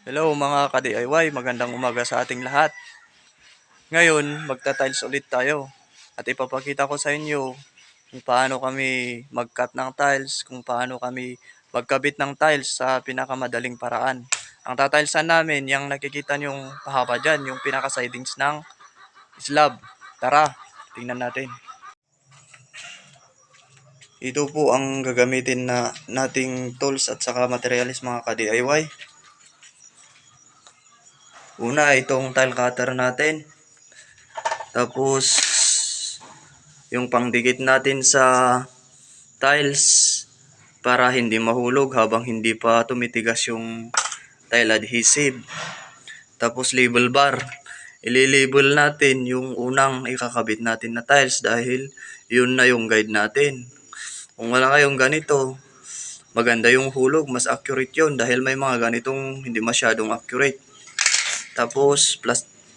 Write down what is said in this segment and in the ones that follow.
Hello mga ka-DIY, magandang umaga sa ating lahat. Ngayon, magta-tiles ulit tayo. At ipapakita ko sa inyo kung paano kami mag-cut ng tiles, kung paano kami magkabit ng tiles sa pinakamadaling paraan. Ang tatilesan namin, yung nakikita nyong pahaba dyan, yung pinaka-sidings ng slab. Tara, tingnan natin. Ito po ang gagamitin na nating tools at saka materials mga ka-DIY. Una, itong tile cutter natin. Tapos, yung pangdikit natin sa tiles para hindi mahulog habang hindi pa tumitigas yung tile adhesive. Tapos, label bar. Ililabel natin yung unang ikakabit natin na tiles dahil yun na yung guide natin. Kung wala kayong ganito, maganda yung hulog, mas accurate yun dahil may mga ganitong hindi masyadong accurate. Tapos,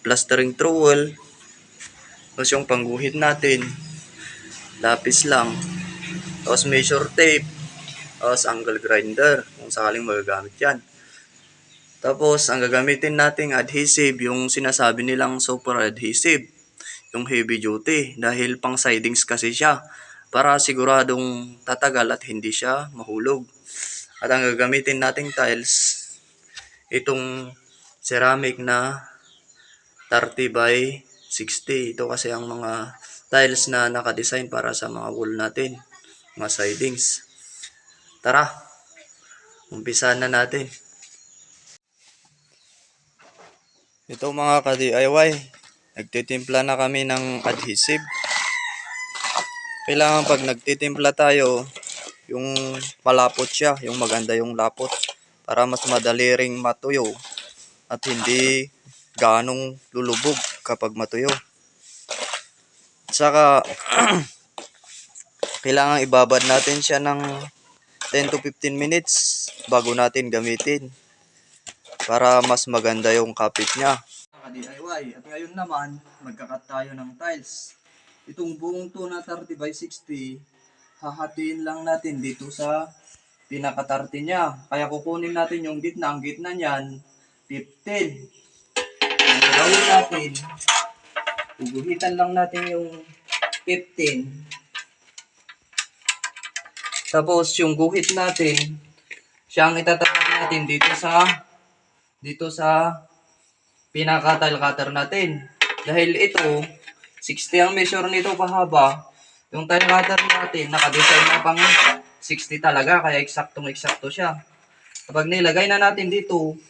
plastering trowel. Tapos yung pangguhit natin, lapis lang. Tapos measure tape. Tapos angle grinder kung sakaling magagamit yan. Tapos ang gagamitin nating adhesive, yung sinasabi nilang super adhesive. Yung heavy duty dahil pang sidings kasi siya. Para siguradong tatagal at hindi siya mahulog. At ang gagamitin nating tiles, itong ceramic na 30 by 60. Ito kasi ang mga tiles na nakadesign para sa mga wall natin, mga sidings. Tara, umpisa na natin. Ito mga ka-DIY, nagtitimpla na kami ng adhesive. Kailangan pag nagtitimpla tayo, yung malapot siya, yung maganda yung lapot. Para mas madali ring matuyo at hindi ganong lulubog kapag matuyo. Saka kailangan ibabad natin siya ng 10 to 15 minutes bago natin gamitin para mas maganda yung kapit niya. Ka-DIY, at ngayon naman magkakat tayo ng tiles. Itong buong to na 30 by 60, hahatiin lang natin dito sa pinaka-30 niya. Kaya kukunin natin yung gitna, ang gitna niyan 15. Ang gagawin natin, uguhitan lang natin yung 15. Tapos yung guhit natin, siya ang itatapat natin dito sa pinaka-tile cutter natin. Dahil ito, 60 ang measure nito pahaba, yung tile cutter natin nakadesign na pang 60 talaga, kaya eksaktong-eksakto siya. Kapag nilagay na natin dito,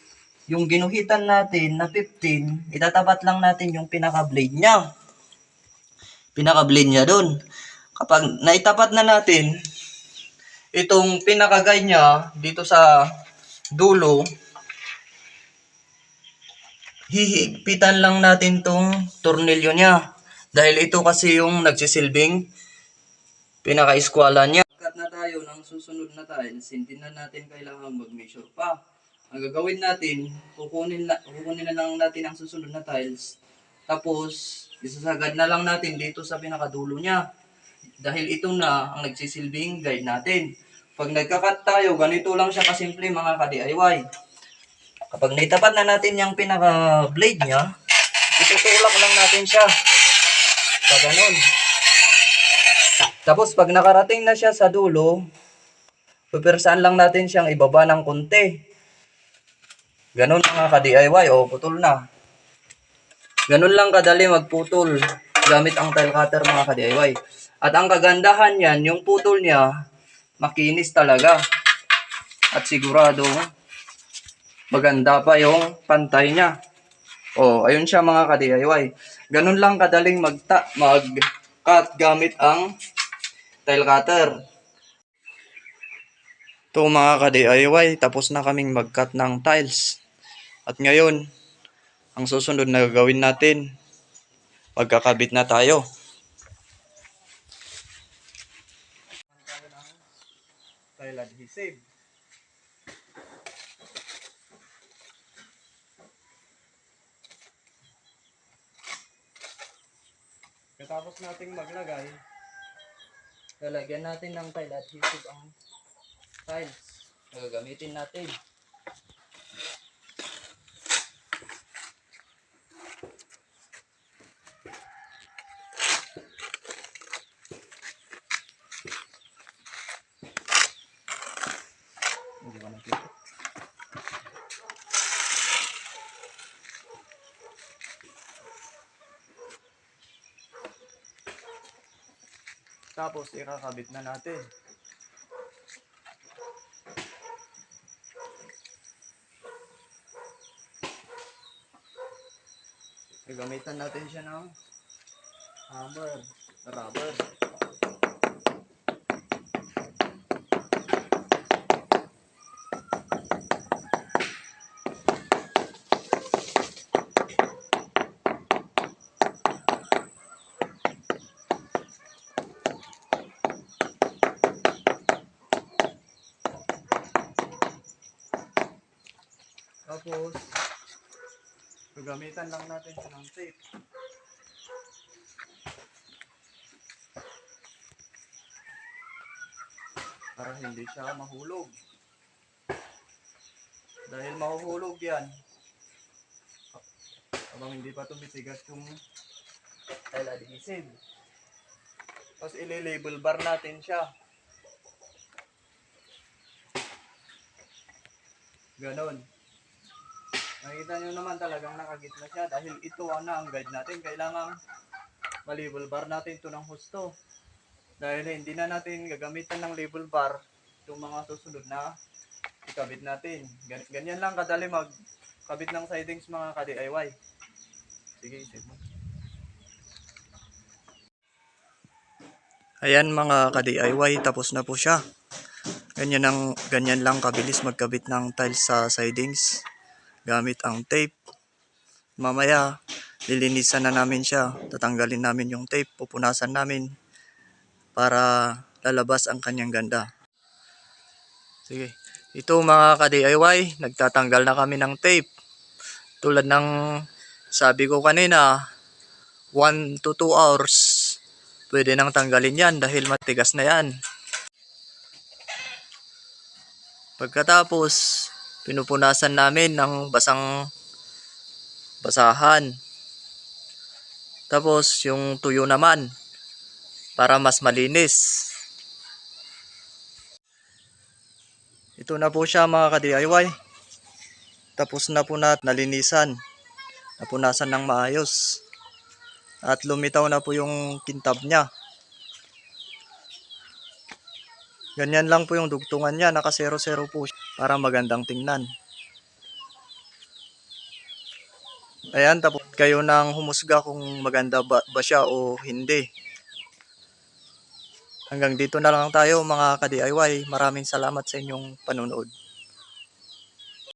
yung ginuhitan natin na 15, itatapat lang natin yung pinaka-blade niya. Pinaka-blade niya dun. Kapag naitapat na natin, itong pinaka-guide niya dito sa dulo, hihigpitan lang natin tong tornilyo niya. Dahil ito kasi yung nagsisilbing pinaka-eskwala niya. Cut na tayo ng susunod na tiles, hindi na natin kailangan mag-measure pa. Ang gagawin natin, kukunin na lang natin ang susunod na tiles. Tapos, isasagad na lang natin dito sa pinakadulo niya. Dahil ito na ang nagsisilbing guide natin. Pag nagka-cut tayo, ganito lang siya kasimple mga ka-DIY. Kapag naitapat na natin yung pinaka-blade niya, itutulak lang natin siya. Sa ganun. Tapos pag nakarating na siya sa dulo, pupersaan lang natin siyang ibaba ng konti. Ganun mga ka-DIY, o putol na. Ganun lang kadali magputol gamit ang tile cutter mga ka-DIY. At ang kagandahan niyan, yung putol niya, makinis talaga. At sigurado, maganda pa yung pantay niya. O, ayun siya mga ka-DIY. Ganun lang kadaling mag-cut gamit ang tile cutter. Ito mga ka-DIY, tapos na kaming mag-cut ng tiles. At ngayon, ang susunod na gagawin natin, magkakabit na tayo. Tile adhesive. Katapos nating maglagay, lalagyan natin ng tile adhesive ang tiles na gagamitin natin. Tapos ikakabit na natin. Gagamitan natin siya ng hammer, rubber. Tapos, gagamitan lang natin siya ng tape. Para hindi siya mahulog. Dahil mahuhulog yan, habang hindi pa tumitigas yung tile adhesive. Tapos ile-label bar natin siya. Ganon. Nakikita nyo naman talagang nakagitna siya dahil ito ang guide natin. Kailangan ma-label bar natin ito ng husto. Dahil hindi na natin gagamitan ng label bar itong mga susunod na ikabit natin. Ganyan lang kadali magkabit ng sidings mga ka-DIY. Sige, isip mo. Ayan mga ka-DIY, tapos na po siya. Ganyan lang kabilis magkabit ng tiles sa sidings gamit ang tape. Mamaya lilinisan na namin siya. Tatanggalin namin yung tape, pupunasan namin para lalabas ang kanyang ganda. Sige. Ito mga ka-DIY, nagtatanggal na kami ng tape. Tulad ng sabi ko kanina, 1 to 2 hours pwede nang tanggalin yan dahil matigas na yan. Pagkatapos, pinupunasan namin ng basahan. Tapos yung tuyo naman para mas malinis. Ito na po siya mga ka-DIY. Tapos na po natin nalinisan. Napunasan ng maayos. At lumitaw na po yung kintab niya. Ganyan lang po yung dugtungan niya. Naka 0-0 po siya para magandang tingnan. Ayan, tapos kayo nang humusga kung maganda ba siya o hindi. Hanggang dito na lang tayo mga ka-DIY. Maraming salamat sa inyong panonood.